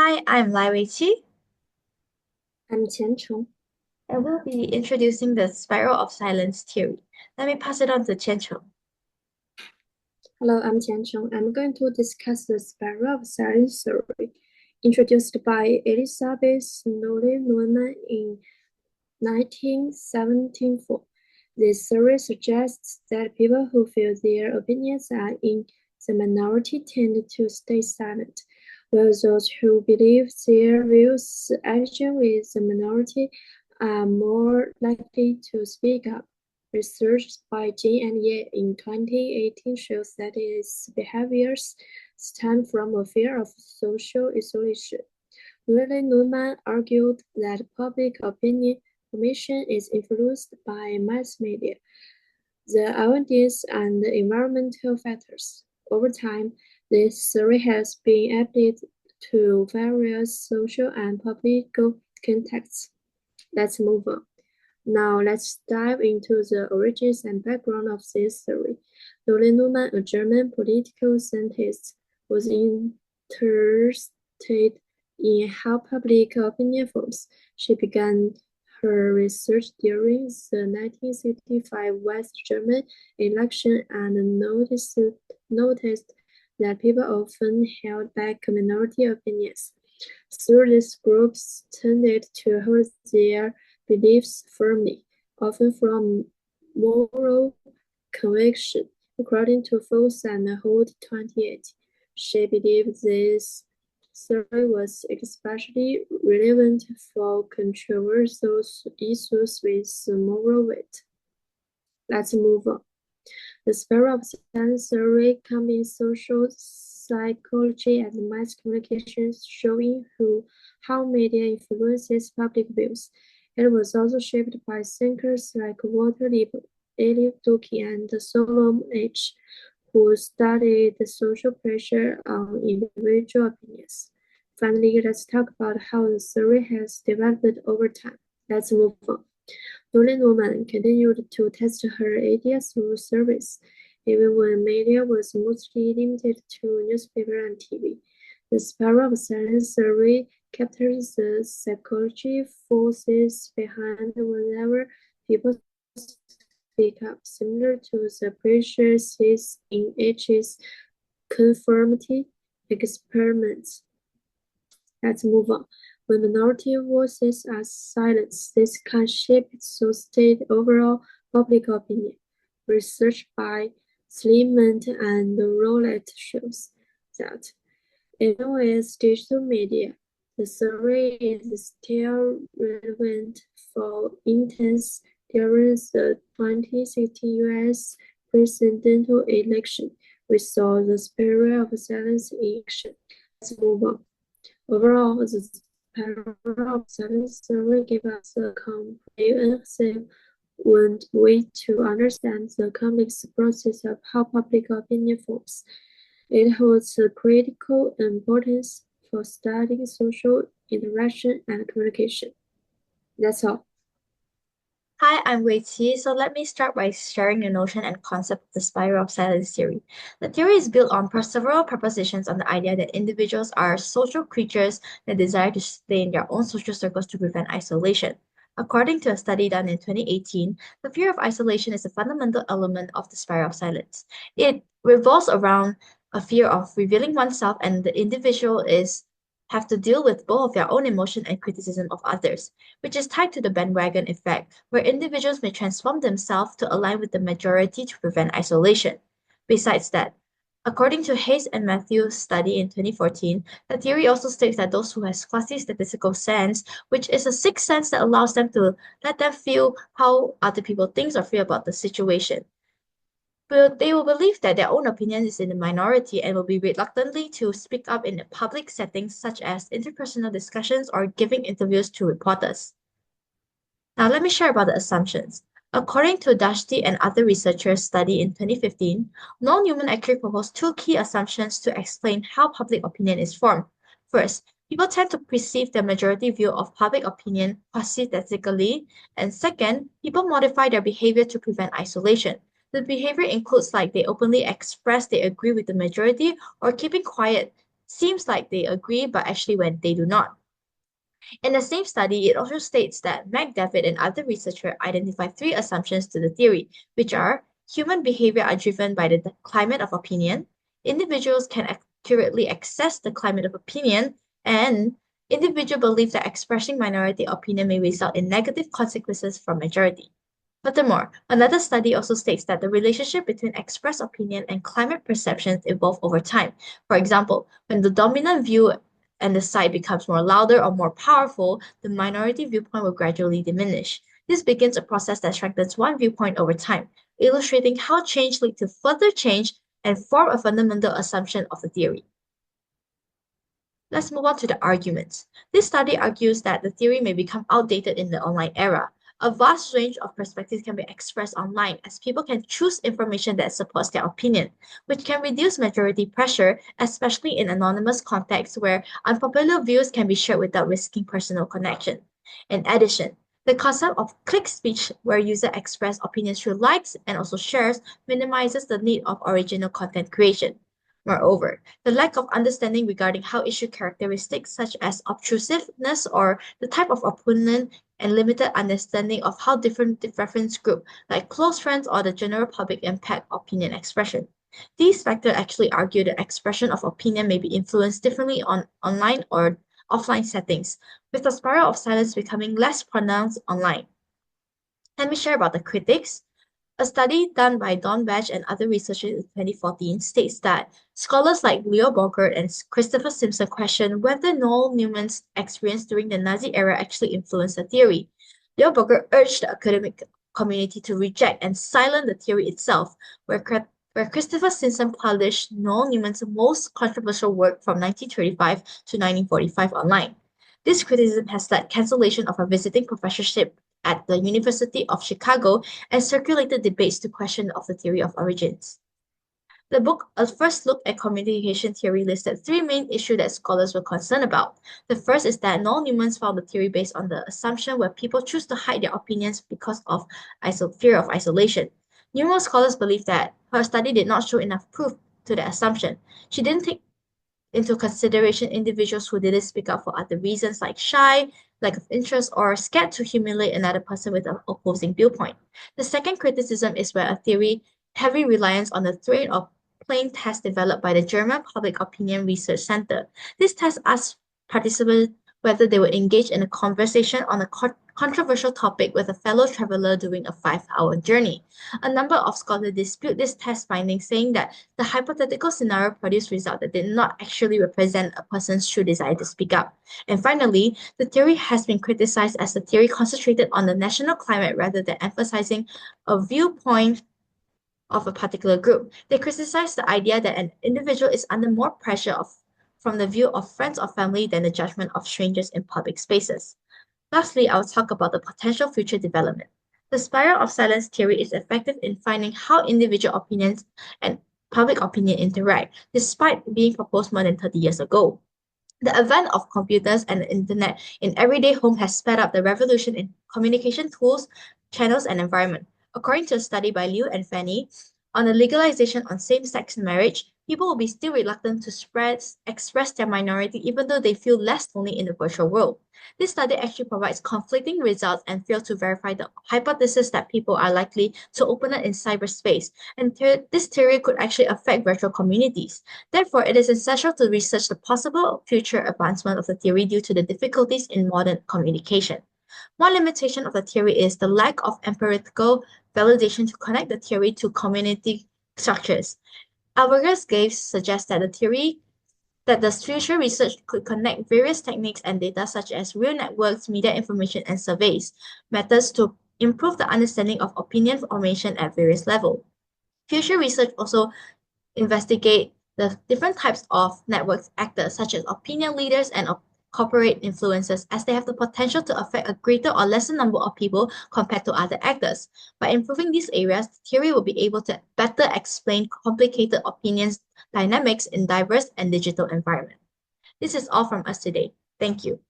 Hi, I'm Lai Weiqi. I'm Qian Cheng. I will be introducing the spiral of silence theory. Let me pass it on to Chen Cheng. Hello, I'm Qian Cheng. I'm going to discuss the spiral of silence theory, introduced by Elizabeth Nolan-Neumann in 1974. This theory suggests that people who feel their opinions are in the minority tend to stay silent, while those who believe their views align with the minority are more likely to speak up. Research by Jin and Ye in 2018 shows that these behaviors stem from a fear of social isolation. Willie Newman argued that public opinion formation is influenced by mass media, the audience, and environmental factors. Over time, this theory has been applied to various social and political contexts. Let's move on. Now let's dive into the origins and background of this theory. Lotte Neumann, a German political scientist, was interested in how public opinion forms. She began her research during the 1965 West German election and noticed that people often held back minority opinions. Through these groups tended to hold their beliefs firmly, often from moral conviction. According to Fox and Holt 28, she believed this theory was especially relevant for controversial issues with moral weight. Let's move on. The spiral of silence theory combines social psychology and mass communication, showing how media influences public views. It was also shaped by thinkers like Walter Lippmann, Eli Durkheim, and Solomon H., who studied the social pressure on individual opinions. Finally, let's talk about how the theory has developed over time. Let's move on. Nolan-Norman continued to test her ideas through surveys, even when media was mostly limited to newspaper and TV. The spiral of silence theory captures the psychology forces behind whenever people speak up, similar to the pressure seen in H's conformity experiments. Let's move on. When minority voices are silenced, this can shape sustained overall public opinion. Research by Sleeman and Rowlett shows that even with digital media, the survey is still relevant. For instance, during the 2016 US presidential election, we saw the spiral of silence in action. Let's move on. Overall, the parallel silence theory gives us a comprehensive way to understand the complex process of how public opinion forms. It holds a critical importance for studying social interaction and communication. That's all. Hi, I'm Weiqi. So let me start by sharing the notion and concept of the spiral of silence theory. The theory is built on several propositions on the idea that individuals are social creatures that desire to stay in their own social circles to prevent isolation. According to a study done in 2018, the fear of isolation is a fundamental element of the spiral of silence. It revolves around a fear of revealing oneself, and the individual is have to deal with both their own emotion and criticism of others, which is tied to the bandwagon effect, where individuals may transform themselves to align with the majority to prevent isolation. Besides that, according to Hayes and Matthews' study in 2014, the theory also states that those who have quasi-statistical sense, which is a sixth sense that allows them to let them feel how other people think or feel about the situation, they will believe that their own opinion is in the minority and will be reluctantly to speak up in public settings such as interpersonal discussions or giving interviews to reporters. Now, let me share about the assumptions. According to Dashti and other researchers' study in 2015, Noel Newman actually proposed two key assumptions to explain how public opinion is formed. First, people tend to perceive the majority view of public opinion quasi-statically, and second, people modify their behavior to prevent isolation. The behavior includes like they openly express they agree with the majority or keeping quiet seems like they agree, but actually when they do not. In the same study, it also states that McDavid and other researchers identified three assumptions to the theory, which are human behavior are driven by the climate of opinion, individuals can accurately access the climate of opinion, and individual believe that expressing minority opinion may result in negative consequences for majority. Furthermore, another study also states that the relationship between expressed opinion and climate perceptions evolve over time. For example, when the dominant view and the side becomes more louder or more powerful, the minority viewpoint will gradually diminish. This begins a process that strengthens one viewpoint over time, illustrating how change leads to further change and form a fundamental assumption of the theory. Let's move on to the arguments. This study argues that the theory may become outdated in the online era. A vast range of perspectives can be expressed online as people can choose information that supports their opinion, which can reduce majority pressure, especially in anonymous contexts where unpopular views can be shared without risking personal connection. In addition, the concept of click speech, where users express opinions through likes and also shares, minimizes the need of original content creation. Moreover, the lack of understanding regarding how issue characteristics such as obtrusiveness or the type of opponent and limited understanding of how different reference group like close friends or the general public impact opinion expression. These factors actually argue that expression of opinion may be influenced differently on online or offline settings, with the spiral of silence becoming less pronounced online. Let me share about the critics. A study done by Don Batch and other researchers in 2014 states that scholars like Leo Bogert and Christopher Simpson question whether Noel Newman's experience during the Nazi era actually influenced the theory. Leo Bogert urged the academic community to reject and silence the theory itself, where Christopher Simpson published Noel Newman's most controversial work from 1935 to 1945 online. This criticism has led cancellation of a visiting professorship at the University of Chicago and circulated debates to question of the theory of origins. The book, A First Look at Communication Theory, listed three main issues that scholars were concerned about. The first is that Noel Newman found the theory based on the assumption where people choose to hide their opinions because of fear of isolation. Numerous scholars believe that her study did not show enough proof to the assumption. She didn't take into consideration individuals who didn't speak up for other reasons like shy, lack of interest, or scared to humiliate another person with an opposing viewpoint. The second criticism is where a theory heavy reliance on the train of plain test developed by the German Public Opinion Research Center. This test asks participants whether they would engage in a conversation on a controversial topic with a fellow traveler during a 5-hour journey. A number of scholars dispute this test finding, saying that the hypothetical scenario produced results that did not actually represent a person's true desire to speak up. And finally, the theory has been criticized as a theory concentrated on the national climate rather than emphasizing a viewpoint of a particular group. They criticize the idea that an individual is under more pressure from the view of friends or family than the judgment of strangers in public spaces. Lastly, I'll talk about the potential future development. The spiral of silence theory is effective in finding how individual opinions and public opinion interact, despite being proposed more than 30 years ago. The advent of computers and the internet in everyday home has sped up the revolution in communication tools, channels, and environment. According to a study by Liu and Fanny on the legalization on same-sex marriage, people will be still reluctant to express their minority even though they feel less lonely in the virtual world. This study actually provides conflicting results and fails to verify the hypothesis that people are likely to open up in cyberspace, and this theory could actually affect virtual communities. Therefore, it is essential to research the possible future advancement of the theory due to the difficulties in modern communication. One limitation of the theory is the lack of empirical validation to connect the theory to community structures. Alvarez Gates suggests that the future research could connect various techniques and data such as real networks, media information, and surveys methods to improve the understanding of opinion formation at various levels. Future research also investigate the different types of networks actors, such as opinion leaders and corporate influencers, as they have the potential to affect a greater or lesser number of people compared to other actors. By improving these areas, the theory will be able to better explain complicated opinions dynamics in diverse and digital environments. This is all from us today. Thank you.